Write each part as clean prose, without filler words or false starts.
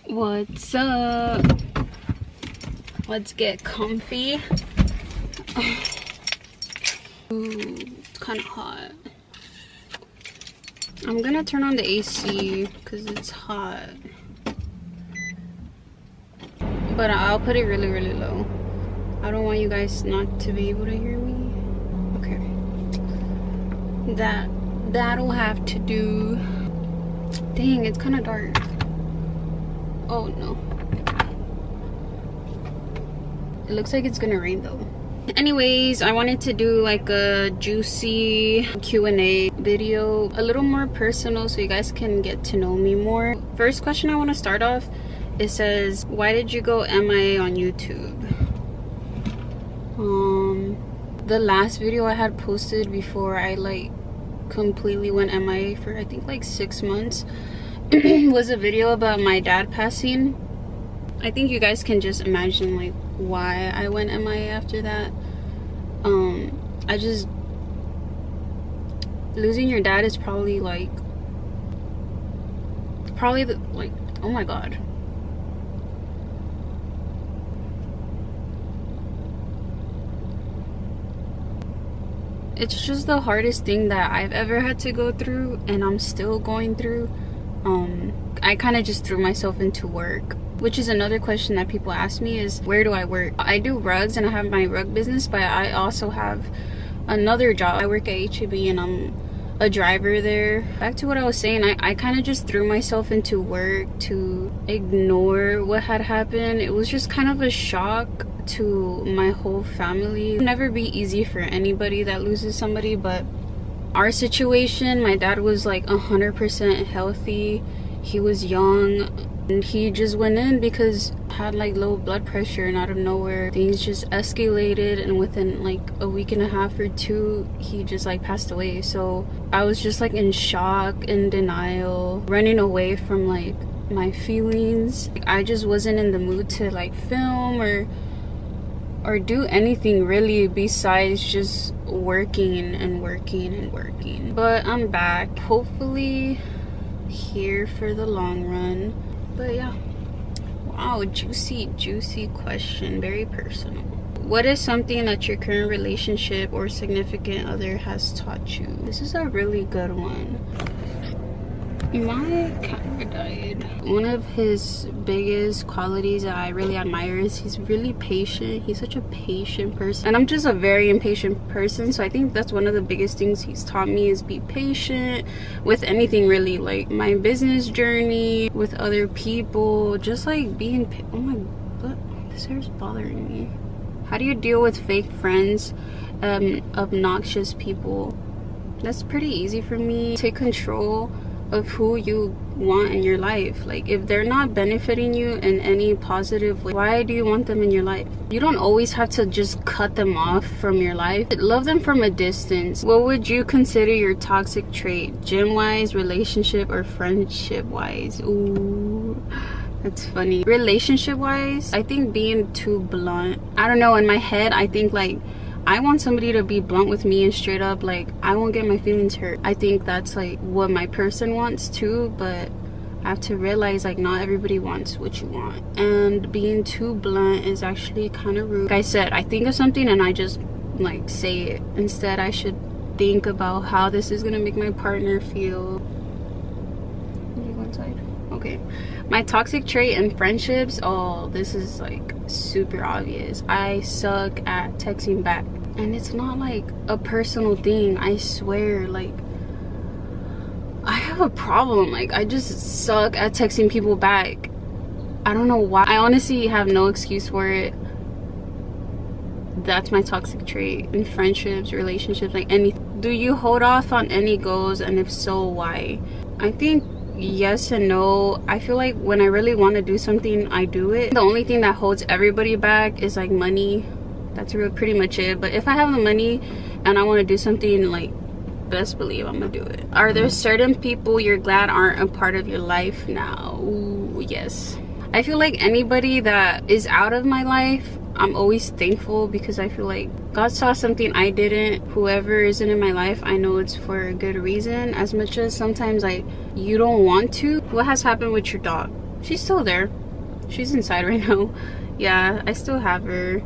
What's up? Let's get comfy. Ooh, it's kind of hot. I'm gonna turn on the AC because it's hot. But I'll put it really, really low. I don't want you guys not to be able to hear me. Okay. That'll have to do. Dang, it's kind of dark. Oh no. It looks like it's gonna rain though. Anyways, I wanted to do like a juicy Q&A video, a little more personal so you guys can get to know me more. First question I want to start off, it says, why did you go MIA on YouTube? The last video I had posted before I like completely went MIA for I think like 6 months was a video about my dad passing. I think you guys can just imagine like why I went MIA after that. I just, losing your dad is probably like oh my god. It's just the hardest thing that I've ever had to go through, and I'm still going through. I kind of just threw myself into work, which is another question that people ask me is, where do I work? I do rugs and I have my rug business, but I also have another job. I work at H-E-B and I'm a driver there. Back to what I was saying, I kind of just threw myself into work to ignore what had happened. It was just kind of a shock to my whole family. It'll never be easy for anybody that loses somebody, but our situation, my dad was like 100% healthy. He was young and he just went in because had like low blood pressure, and out of nowhere things just escalated, and within like a week and a half or two he just like passed away. So I was just like in shock and denial, running away from like my feelings. I just wasn't in the mood to like film or do anything really besides just working and working and working. But I'm back, hopefully here for the long run. But yeah, wow, juicy question, very personal. What is something that your current relationship or significant other has taught you? This is a really good one. My cat died. One of his biggest qualities that I really admire is he's really patient. He's such a patient person, and I'm just a very impatient person, so I think that's one of the biggest things he's taught me is be patient with anything really, like my business journey, with other people, just like being oh my god, this hair's bothering me. How do you deal with fake friends, obnoxious people? That's pretty easy for me. Take control of who you want in your life. Like if they're not benefiting you in any positive way, why do you want them in your life? You don't always have to just cut them off from your life. Love them from a distance. What would you consider your toxic trait, gym wise, relationship, or friendship wise? Ooh, that's funny. Relationship wise, I think being too blunt. I don't know, in my head I think like I want somebody to be blunt with me and straight up, like I won't get my feelings hurt. I think that's like what my person wants too, but I have to realize like not everybody wants what you want, and being too blunt is actually kind of rude. Like I said, I think of something and I just like say it. Instead I should think about how this is gonna make my partner feel. One side. Okay, my toxic trait in friendships, oh, this is like super obvious. I suck at texting back, and it's not like a personal thing, I swear. Like I have a problem, like I just suck at texting people back. I don't know why. I honestly have no excuse for it. That's my toxic trait in friendships, relationships, like anything. Do you hold off on any goals, and if so, why? I think yes and no. I feel like when I really want to do something, I do it. The only thing that holds everybody back is like money. That's pretty much it. But if I have the money and I want to do something, like best believe I'm gonna do it. Are there certain people you're glad aren't a part of your life now? Ooh, yes. I feel like anybody that is out of my life, I'm always thankful, because I feel like God saw something I didn't. Whoever isn't in my life, I know it's for a good reason. As much as sometimes like you don't want to. What has happened with your dog? She's still there. She's inside right now. Yeah, I still have her.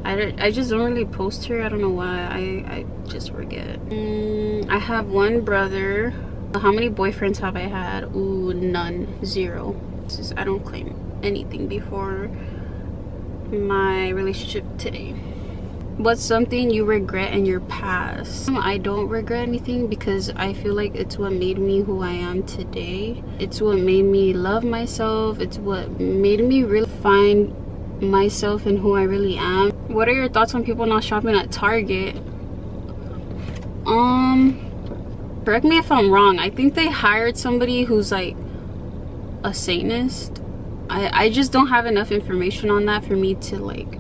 I just don't really post her. I don't know why. I just forget. I have one brother. How many boyfriends have I had? Ooh, none. 0. I don't claim anything before my relationship today. What's something you regret in your past? I don't regret anything because I feel like it's what made me who I am today. It's what made me love myself. It's what made me really find myself and who I really am. What are your thoughts on people not shopping at Target? Correct me if I'm wrong. I think they hired somebody who's like a Satanist. I just don't have enough information on that for me to like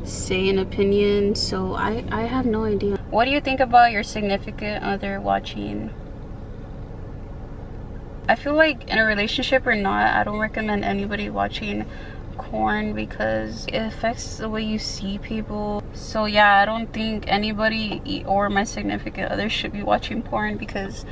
say an opinion, so I have no idea. What do you think about your significant other watching? I feel like in a relationship or not, I don't recommend anybody watching porn because it affects the way you see people. So yeah, I don't think anybody or my significant other should be watching porn because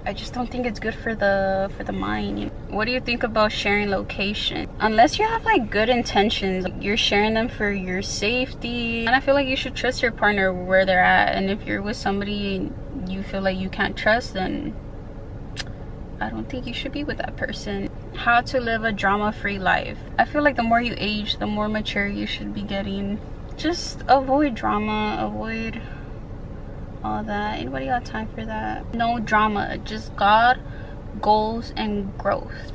I just don't think it's good for the mind, you know? What do you think about sharing location? Unless you have like good intentions, you're sharing them for your safety. And I feel like you should trust your partner where they're at. And if you're with somebody and you feel like you can't trust, then I don't think you should be with that person. How to live a drama-free life? I feel like the more you age, the more mature you should be getting. Just avoid drama, avoid all that. Anybody got time for that? No drama, just God, goals, and growth.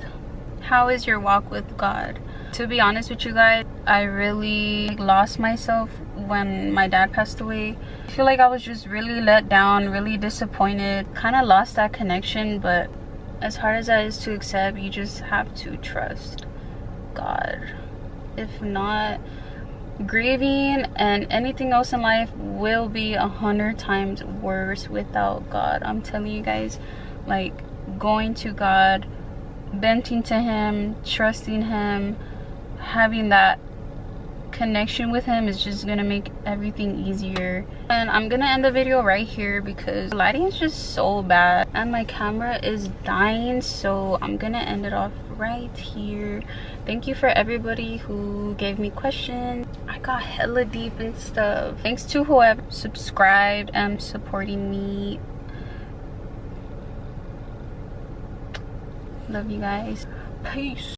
How is your walk with God? To be honest with you guys, I really lost myself when my dad passed away. I feel like I was just really let down, really disappointed, kind of lost that connection. But as hard as that is to accept, you just have to trust God. If not, grieving and anything else in life will be 100 times worse without God. I'm telling you guys, like, going to God, venting to him, trusting him, having that connection with him is just gonna make everything easier. And I'm gonna end the video right here because the lighting is just so bad and my camera is dying, so I'm gonna end it off right here. Thank you for everybody who gave me questions. I got hella deep and stuff. Thanks to whoever subscribed and supporting me. Love you guys. Peace.